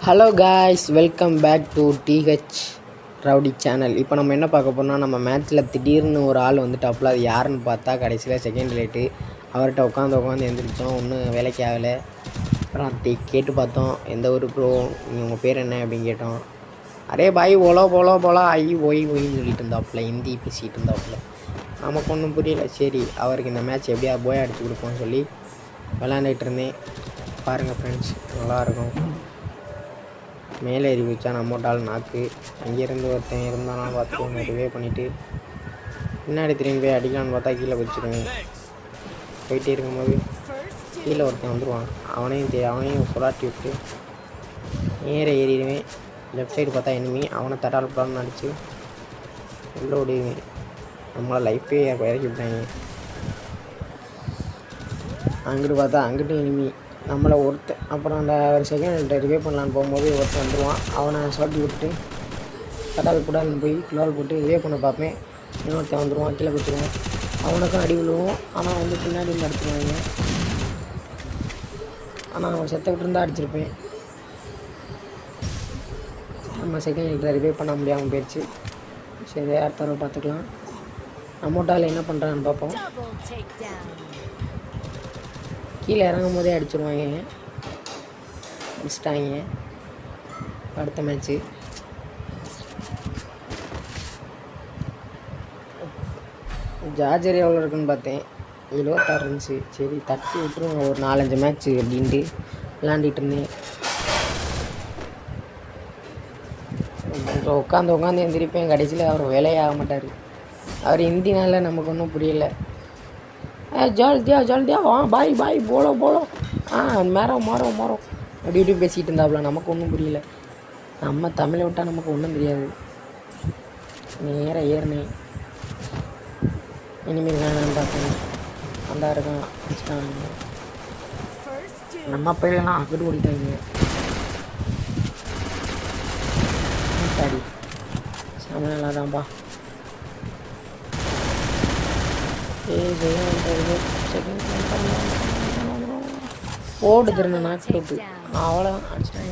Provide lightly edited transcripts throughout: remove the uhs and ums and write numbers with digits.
Hello guys, welcome back to DH rowdy channel. இப்போ நம்ம என்ன பார்க்க போனால், நம்ம மேட்ச்சில் திடீர்னு ஒரு ஆள் வந்துட்டாப்புல. அது யாருன்னு பார்த்தா கடைசியில் செகண்ட் லேட்டு. அவர்கிட்ட உட்காந்து எழுந்திரிச்சோம், ஒன்றும் வேலைக்கு ஆகலை. அப்புறம் கேட்டு பார்த்தோம், எந்த ஊர் ப்ரோ, உங்கள் பேர் என்ன அப்படின்னு கேட்டோம். அரே பாய் ஓலோ போலோ போலோ ஐ ஒயின்னு சொல்லிட்டு இருந்தாப்புல, ஹிந்தி பேசிகிட்டு இருந்தாப்புல. நமக்கு ஒன்றும் புரியல. சரி, அவருக்கு இந்த மேட்ச் எப்படியா போய் அடிச்சு கொடுப்போம்னு சொல்லி விளாண்டுட்டு இருந்தேன். பாருங்கள் ஃப்ரெண்ட்ஸ், நல்லாயிருக்கும். மேலே ஏறி வச்சா நம்மட்டால் நாக்கு. அங்கேருந்து ஒருத்தன் இருந்தானா பார்த்து ரிவே பண்ணிவிட்டு பின்னாடி திரும்பி போய் அடிக்கலான்னு பார்த்தா கீழே வச்சுருவேன். போயிட்டே இருக்கும்போது கீழே ஒருத்தன் வந்துடுவான். அவனையும் சுடாட்டி விட்டு நேர ஏறிடுவேன். லெஃப்ட் சைடு பார்த்தா எனிமி. அவனை தட்டால் படான்னு அடித்து உள்ளே ஓடிடுவேன். நம்மளை லைஃபே இறக்கி விட்டாங்க. அங்கிட்டு பார்த்தா அங்கிட்டு எனிமி. நம்மளை ஒருத்தன் அப்புறம் அந்த ஒரு செகண்ட் ரிவே பண்ணலான்னு போகும்போது ஒருத்தன் வந்துடுவான். அவனை சொல்லி விட்டு கடால் கூடான்னு போய் கிளால் போட்டு ரிவே பண்ண பார்ப்பேன். இன்னொருத்தன் வந்துடுவான், கீழே வச்சுருவான். அவனுக்கும் அடி விழுவும். ஆனால் வந்து பின்னாடி அடிச்சிருவாங்க. ஆனால் அவன் செத்த விட்டுருந்தா அடிச்சிருப்பேன். நம்ம செகண்ட் ரிவே பண்ண முடியாமல் போயிடுச்சு. சரி, அடுத்த தடவை பார்த்துக்கலாம். நம்மட்டால் என்ன பண்ணுறான்னு பார்ப்போம். கீழே இறங்கும் போதே அடிச்சிருவாங்க. அடிச்சிட்டாங்க. அடுத்த மேட்ச்சு ஜார்ஜர் எவ்வளோ இருக்குன்னு பார்த்தேன், 76 இருந்துச்சு. சரி, தட்டி விட்டுருவாங்க ஒரு 4-5 மேட்ச்சு அப்படின்ட்டு விளாண்டுட்டு இருந்தேன். கொஞ்சம் உட்காந்து எழுந்திரிப்பேன். கடைசியில் அவர் வேலையே ஆக மாட்டார். அவர் ஹிந்தினால நமக்கு ஒன்றும் புரியலை. ஜல்தியா பாய் போலோ மரம் அப்படி இப்படி பேசிகிட்டு இருந்தாப்புல. நமக்கு ஒன்றும் புரியல. நம்ம தமிழை விட்டால் நமக்கு ஒன்றும் தெரியாது. நேராக ஏறினேன். இனிமேல் இருக்கானு பார்த்தேன். அந்த இருக்கான் வச்சுட்டாங்க. நம்ம பையலாம் அங்கிட்டு ஓடிட்டாங்க. சாரி, செம்ம நல்லாதான்ப்பா. ஓடு திருந்த நாக்கு விட்டு அவ்வளோதான் அடிச்சிட்டாங்க.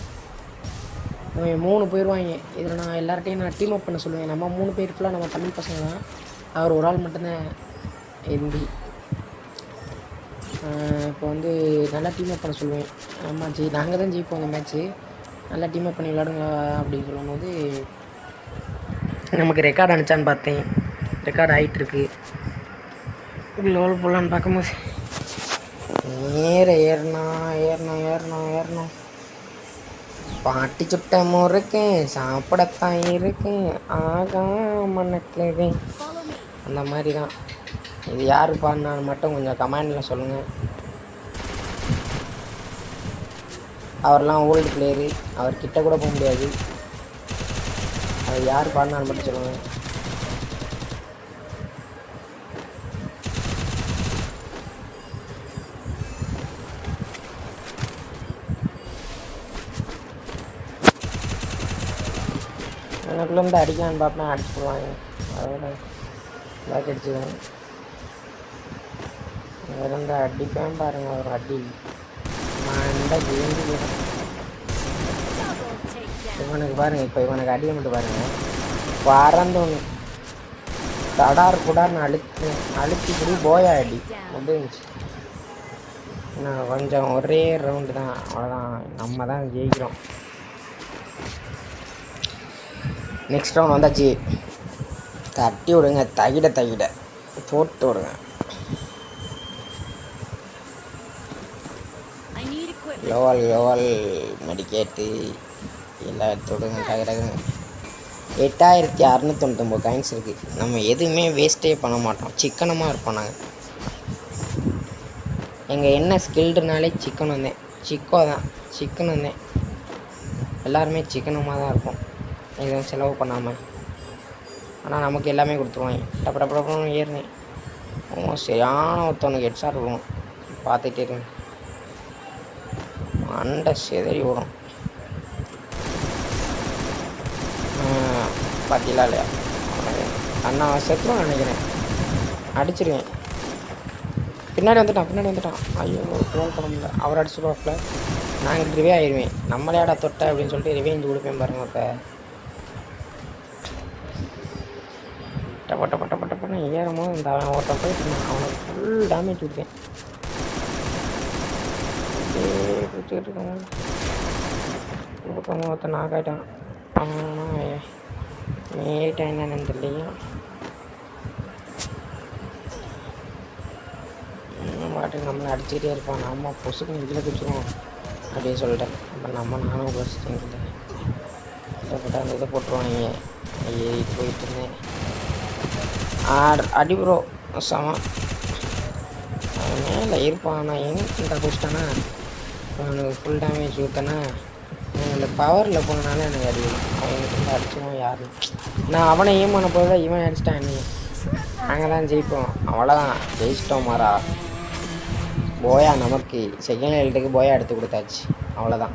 அவன் 3 போயிடுவாங்க. இதில் நான் எல்லார்ட்டையும் டீம் அப் பண்ண சொல்லுவேன். நம்ம 3 பேர் ஃபுல்லாக நம்ம தமிழ் பசங்க தான். அவர் ஒரு ஆள் மட்டும்தான் ஹிந்தி. இப்போ வந்து நல்லா டீம் அப் பண்ண சொல்லுவேன். நாங்கள் தான் ஜெயிப்போம் அந்த மேட்ச்சு. நல்லா டீம் அப் பண்ணி விளாடுங்க அப்படின்னு சொல்லும்போது நமக்கு ரெக்கார்டு அனுப்பிச்சான்னு பார்த்தேன். ரெக்கார்டு ஆகிட்டுருக்கு. லெவல் போடலான்னு பார்க்கும்போது நேர ஏறணும். பாட்டி சுட்ட முறுக்கேன் சாப்பிடத்தான் இருக்கேன் மனக்குதேன். அந்த மாதிரி தான். இது யார் பாடினான்னு மட்டும் கொஞ்சம் கமெண்டில் சொல்லுங்கள். அவர்லாம் ஓல்டு பிளேயரு. அவர்கிட்ட கூட போக முடியாது. அது யார் பாடினான்னு மட்டும் சொல்லுங்கள். எனக்குள்ளேருந்து அடிக்கலான்னு பார்ப்பேன், அடிச்சு போடுவாங்க. அதோட பேக் அடிச்சுவேன். இருந்து அடிப்பேன் பாருங்கள். ஒரு அடி மண்டை கிழிஞ்சு போயிடும். இவனுக்கு பாருங்கள், இப்போ இவனுக்கு அடியை மட்டும் பாருங்கள். பறந்தோன்னு குடார்னு அழுத்தி இப்படி போயா அடி முடிஞ்சு. நான் கொஞ்சம் ஒரே ரவுண்டு தான், அவ்வளோதான். நம்ம தான் ஜெயிக்கிறோம். நெக்ஸ்ட் ரவுண்ட் வந்தாச்சு. தட்டி விடுங்க, தகிட போட்டு விடுங்க. லோவல் மெடிக்கேட்டு எல்லாம் எடுத்து விடுங்க. டகுங்க. 8699 காயின்ஸ் இருக்குது. நம்ம எதுவுமே வேஸ்ட்டே பண்ண மாட்டோம். சிக்கனமாக இருப்போம் நாங்கள். எங்கள் என்ன ஸ்கில்டுனாலே சிக்கன் வந்தேன். எல்லாருமே சிக்கனமாக தான் இருப்போம், எதுவும் செலவு பண்ணாமல். ஆனால் நமக்கு எல்லாமே கொடுத்துருவாங்க. டப்படப்படப்படன்னு ஏறினேன். சரியான ஒருத்தவனுக்கு ஹெட்ஷாட் விடுவோம். பார்த்துட்டே இருங்க. அண்டை செதறி விடும். பார்த்தீங்களா இல்லையா? அண்ணா செத்துருவான் நினைக்கிறேன். அடிச்சிருவேன். பின்னாடி வந்துட்டான். ஐயோ, ட்ரோல் பண்ண முடியல. அவர் அடிச்சுடுவாப்பில். நான் ரிவே ஆயிடுவேன். நம்மளையாடா தொட்ட அப்படின்னு சொல்லிட்டு ரிவேஞ்சு கொடுப்பேன் பாருங்க. இப்போ டப்ப டப்ப டப்ப டப்பன்னு ஏறும்போது இந்த அவன் ஒருத்தன் போயிட்டு இருந்தான். அவனுக்கு ஃபுல் டேமேஜ் கொடுத்தேன். பிடிச்சிக்கிட்டு இருக்காங்க. ஒருத்தன் நாக் ஆகிட்டான். அவன் ஏறிட்டான் என்னன்னு தெரியலையா. பாட்டுக்கு நம்மளை அடிச்சுக்கிட்டே இருப்பான். நம்ம பொசுக்கு இதில் குச்சிருவோம் அப்படின்னு சொல்லிட்டேன். அப்புறம் நானும் குறைச்சிட்டேன். கஷ்டப்பட்டு அந்த இதை போட்டுருவாங்க. ஏறிட்டு போயிட்டு இருந்தேன். அடி ப்ரோ சம அவன் மேலே இருப்பான். நான் எங்கே குடிச்சிட்டேன்னா அவனுக்கு ஃபுல் டேமேஜ் ஊற்றேன்னா இந்த பவரில் போனனால எனக்கு அடிக்கணும். அவனுக்கு வந்து அடிச்சுவான் யாரும். நான் அவனை ஏம் பண்ண போதுதான் இவன் அடிச்சிட்டான். நீ நாங்கள் தான் ஜெயிப்போம். அவ்வளோதான், ஜெயிச்சிட்டோம் மாறா. போயா நமக்கு செகண்ட் ஹெல்ட்டுக்கு போயா எடுத்து கொடுத்தாச்சு. அவ்வளோதான்.